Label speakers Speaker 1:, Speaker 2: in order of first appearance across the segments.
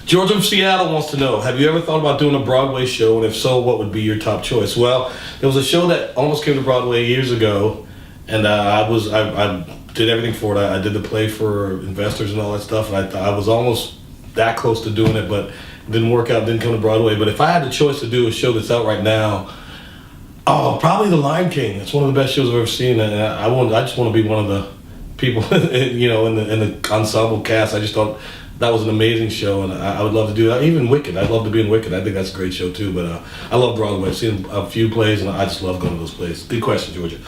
Speaker 1: George from Seattle wants to know, have you ever thought about doing a Broadway show? And if so, what would be your top choice? Well, there was a show that almost came to Broadway years ago, and I did everything for it. I did the play for investors and all that stuff, and I was almost that close to doing it, but it didn't work out, didn't come to Broadway. But if I had the choice to do a show that's out right now, oh, probably The Lion King. It's one of the best shows I've ever seen, and I just want to be one of the people, in the ensemble cast. I just thought that was an amazing show, and I would love to do that. Even Wicked, I'd love to be in Wicked. I think that's a great show too. But I love Broadway. I've seen a few plays, and I just love going to those plays. Good question, Georgia.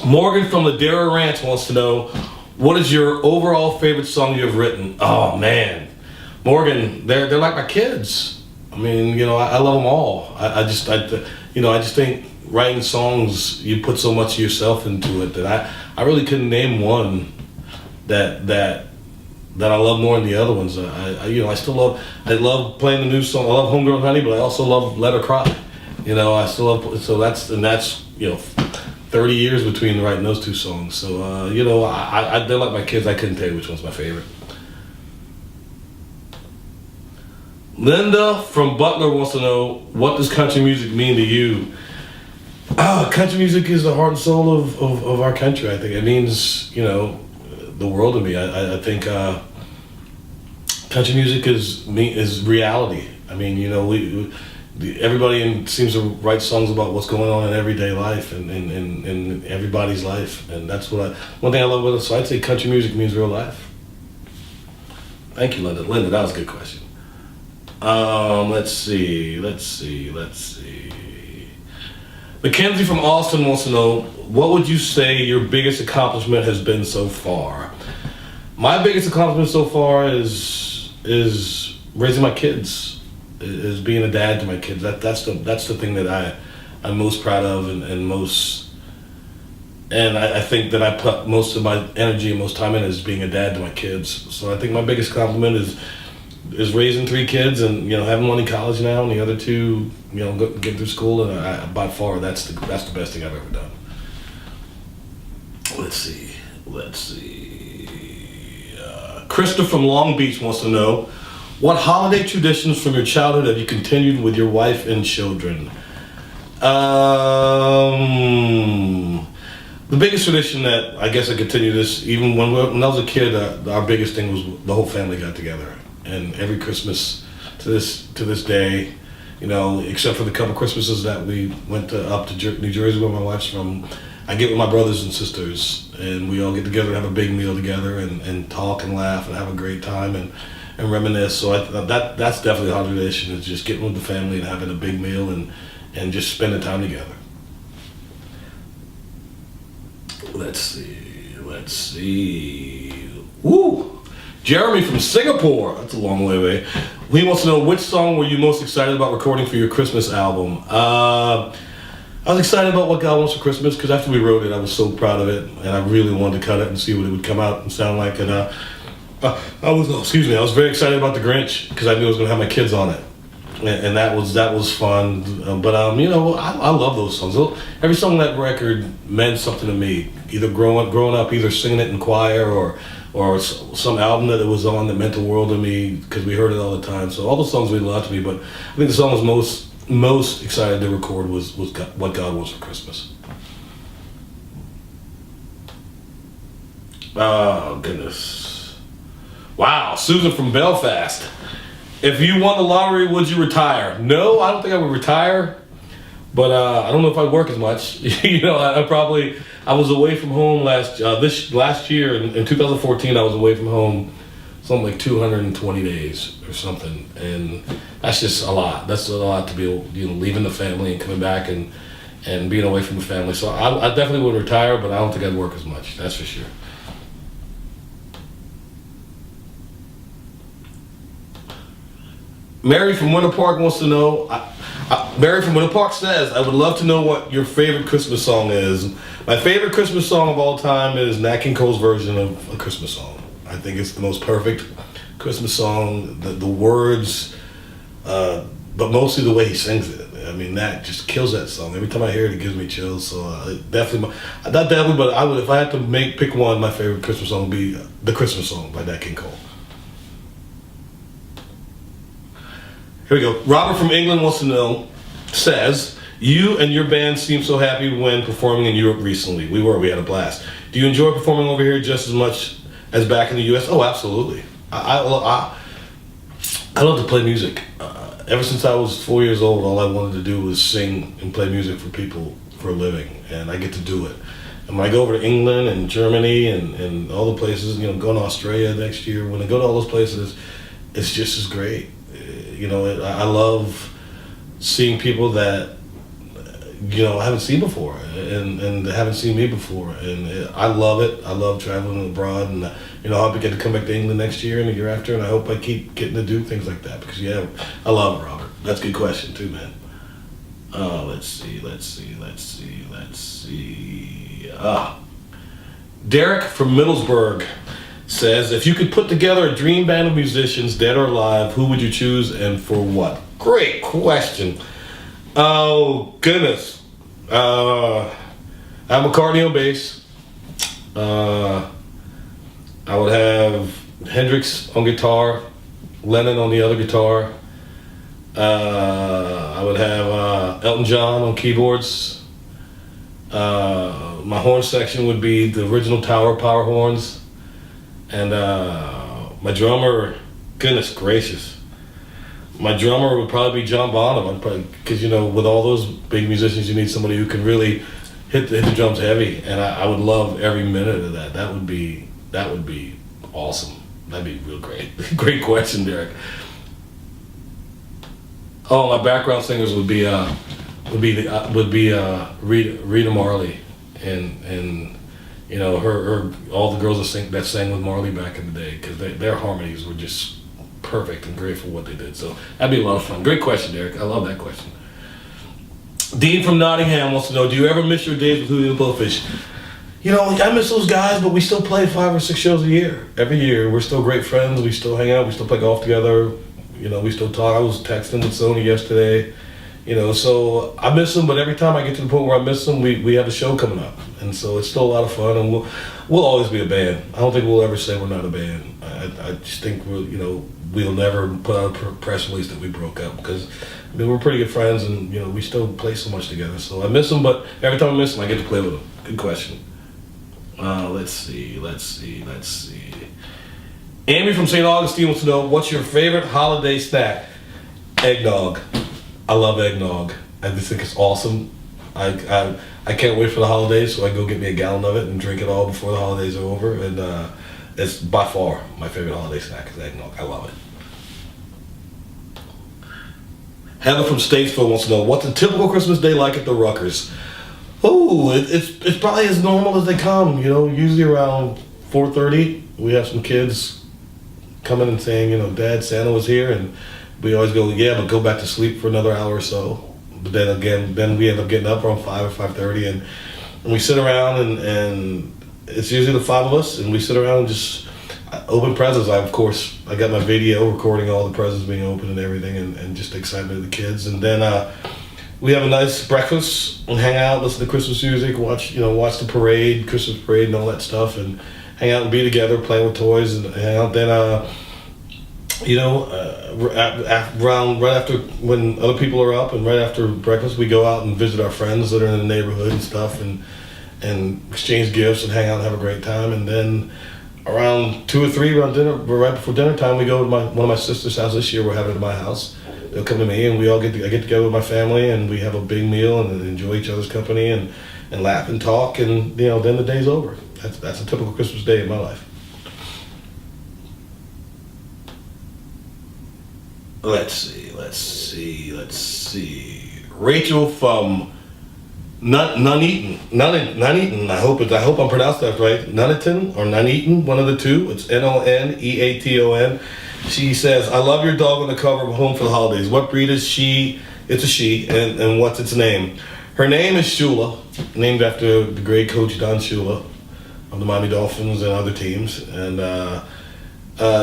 Speaker 1: Morgan from Ladera Ranch wants to know, what is your overall favorite song you've written? Oh man, Morgan, they're like my kids. I mean, I love them all. I just think writing songs, you put so much of yourself into it that I really couldn't name one that I love more than the other ones. I love playing the new song. I love Homegrown Honey, but I also love Let Her Cry. I still love, so that's 30 years between writing those two songs. So they're like my kids. I couldn't tell you which one's my favorite. Linda from Butler wants to know, what does country music mean to you? Country music is the heart and soul of our country. I think it means the world to me. I think country music is reality. I mean, everybody seems to write songs about what's going on in everyday life and in everybody's life, and that's one thing I love about it. So I'd say country music means real life. Thank you, Linda. Linda, that was a good question. Let's see. Mackenzie from Austin wants to know, what would you say your biggest accomplishment has been so far? My biggest accomplishment so far is raising my kids, is being a dad to my kids. That's the thing that I'm most proud of and most, and I think that I put most of my energy and most time in is being a dad to my kids. So I think my biggest compliment is raising 3 kids and having one in college now and the other 2 getting through school, and by far that's the best thing I've ever done. Let's see. Krista from Long Beach wants to know, what holiday traditions from your childhood have you continued with your wife and children? The biggest tradition that I guess I continue this, even when I was a kid, our biggest thing was the whole family got together. And every Christmas to this day, except for the couple Christmases that we went up to New Jersey where my wife's from, I get with my brothers and sisters, and we all get together and have a big meal together and talk and laugh and have a great time and reminisce. So that's definitely a holiday tradition, is just getting with the family and having a big meal and just spending time together. Let's see. Woo! Jeremy from Singapore, that's a long way away. He wants to know, which song were you most excited about recording for your Christmas album? I was excited about What God Wants for Christmas, because after we wrote it, I was so proud of it, and I really wanted to cut it and see what it would come out and sound like. And I was very excited about The Grinch, because I knew I was going to have my kids on it, and that was fun. But I love those songs. Every song on that record meant something to me. Either growing up, either singing it in choir or some album that it was on that meant the world to me, because we heard it all the time. So all the songs mean a lot to me, but I think the song I was most excited to record was What God Wants for Christmas. Oh, goodness. Wow, Susan from Belfast. If you won the lottery, would you retire? No, I don't think I would retire, but I don't know if I'd work as much. I was away from home last year in 2014. I was away from home something like 220 days or something, and that's just a lot. That's a lot to be leaving the family and coming back and being away from the family. So I definitely would retire, but I don't think I'd work as much. That's for sure. Mary from Winter Park wants to know. Mary from Winter Park says, I would love to know what your favorite Christmas song is. My favorite Christmas song of all time is Nat King Cole's version of a Christmas song. I think it's the most perfect Christmas song. The words, but mostly the way he sings it. I mean, Nat just kills that song. Every time I hear it, it gives me chills. So not definitely, but I would, if I had to pick one, my favorite Christmas song would be The Christmas Song by Nat King Cole. Here we go. Robert from England wants to know, says, you and your band seem so happy when performing in Europe recently. We had a blast. Do you enjoy performing over here just as much as back in the U.S.? Oh, absolutely. I love to play music. Ever since I was 4 years old, all I wanted to do was sing and play music for people for a living, and I get to do it. And when I go over to England and Germany and all the places, going to Australia next year, when I go to all those places, it's just as great. I love seeing people that I haven't seen before and haven't seen me before, and I love it. I love traveling abroad, and I hope I get to come back to England next year and the year after, and I hope I keep getting to do things like that because I love it, Robert. That's a good question too, man. Let's see. Derek from Middlesbrough says, if you could put together a dream band of musicians, dead or alive, who would you choose and for what? Great question. Oh, goodness. I have McCartney on bass. I would have Hendrix on guitar, Lennon on the other guitar. I would have Elton John on keyboards. My horn section would be the original Tower Power horns. And my drummer, goodness gracious. My drummer would probably be John Bonham, because with all those big musicians, you need somebody who can really hit the drums heavy, and I would love every minute of that. That would be awesome. That'd be real great. Great question, Derek. Oh, my background singers would be Rita Marley, and her all the girls that sang with Marley back in the day, because their harmonies were just perfect and great for what they did. So that'd be a lot of fun. Great question, Derek. I love that question. Dean from Nottingham wants to know, do you ever miss your days with Hootie and the Blowfish? I miss those guys, but we still play 5 or 6 shows a year. Every year. We're still great friends. We still hang out. We still play golf together. We still talk. I was texting with Sony yesterday. So I miss them, but every time I get to the point where I miss them, we have a show coming up. And so it's still a lot of fun, and we'll always be a band. I don't think we'll ever say we're not a band. I just think we'll never put out a press release that we broke up, because we're pretty good friends, and we still play so much together. So I miss them, but every time I miss them, I get to play with them. Good question. Let's see. Amy from St. Augustine wants to know, what's your favorite holiday snack? Eggnog. I love eggnog. I just think it's awesome. I can't wait for the holidays, so I go get me a gallon of it and drink it all before the holidays are over. And it's by far my favorite holiday snack is eggnog. I love it. Heather from Statesville wants to know, what's a typical Christmas day like at the Ruckers? Oh, it's probably as normal as they come. Usually around 4:30, we have some kids coming and saying, Dad, Santa was here, and we always go, yeah, but go back to sleep for another hour or so. But then we end up getting up around 5 or 5:30, and we sit around, and it's usually the 5 of us, and we sit around and just open presents. I got my video recording all the presents being opened and everything, and just the excitement of the kids. And then we have a nice breakfast and hang out, listen to Christmas music, watch the parade, Christmas parade and all that stuff, and hang out and be together, playing with toys and hang out. Then right after, when other people are up and right after breakfast, we go out and visit our friends that are in the neighborhood and stuff, and exchange gifts and hang out and have a great time. And then around 2 or 3 around dinner, right before dinner time, we go to one of my sister's house. This year we're having it at my house. They'll come to me, and I get together with my family, and we have a big meal and enjoy each other's company and laugh and talk, and then the day's over. That's a typical Christmas day in my life. Let's see. Rachel from Nuneaton. I hope I'm pronouncing that right. Nuneaton or Nuneaton, one of the two. It's Noneaton. She says, I love your dog on the cover of Home for the Holidays. What breed is she? It's a she. And what's its name? Her name is Shula, named after the great coach Don Shula of the Miami Dolphins and other teams. And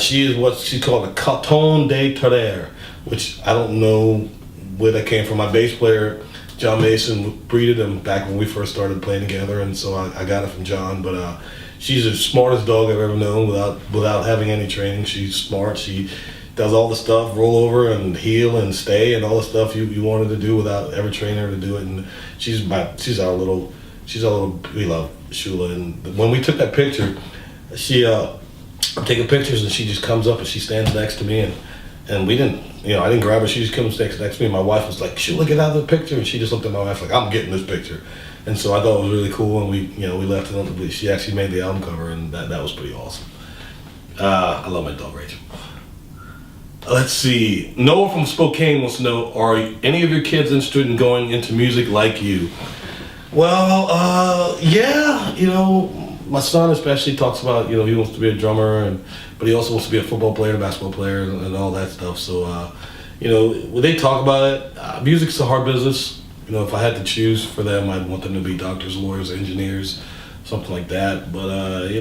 Speaker 1: she is what she called a Coton de Terre, which I don't know where that came from. My bass player, John Mason, breeded him back when we first started playing together, and so I got it from John. But she's the smartest dog I've ever known without having any training. She's smart. She does all the stuff, roll over and heel and stay and all the stuff you wanted to do without ever training her to do it. And she's our little, we love Shula. And when we took that picture, I'm taking pictures and she just comes up and she stands next to me and we didn't, I didn't grab her. She just comes next to me. And my wife was like, "Shula, get out of the picture." And she just looked at my wife like, "I'm getting this picture." And so I thought it was really cool. And we left it on. She actually made the album cover, and that was pretty awesome. I love my dog Rachel. Let's see. Noah from Spokane wants to know: are any of your kids interested in going into music like you? Well, yeah. My son especially talks about he wants to be a drummer, but he also wants to be a football player, basketball player, and all that stuff. So when they talk about it, music's a hard business. If I had to choose for them, I'd want them to be doctors, lawyers, engineers, something like that. But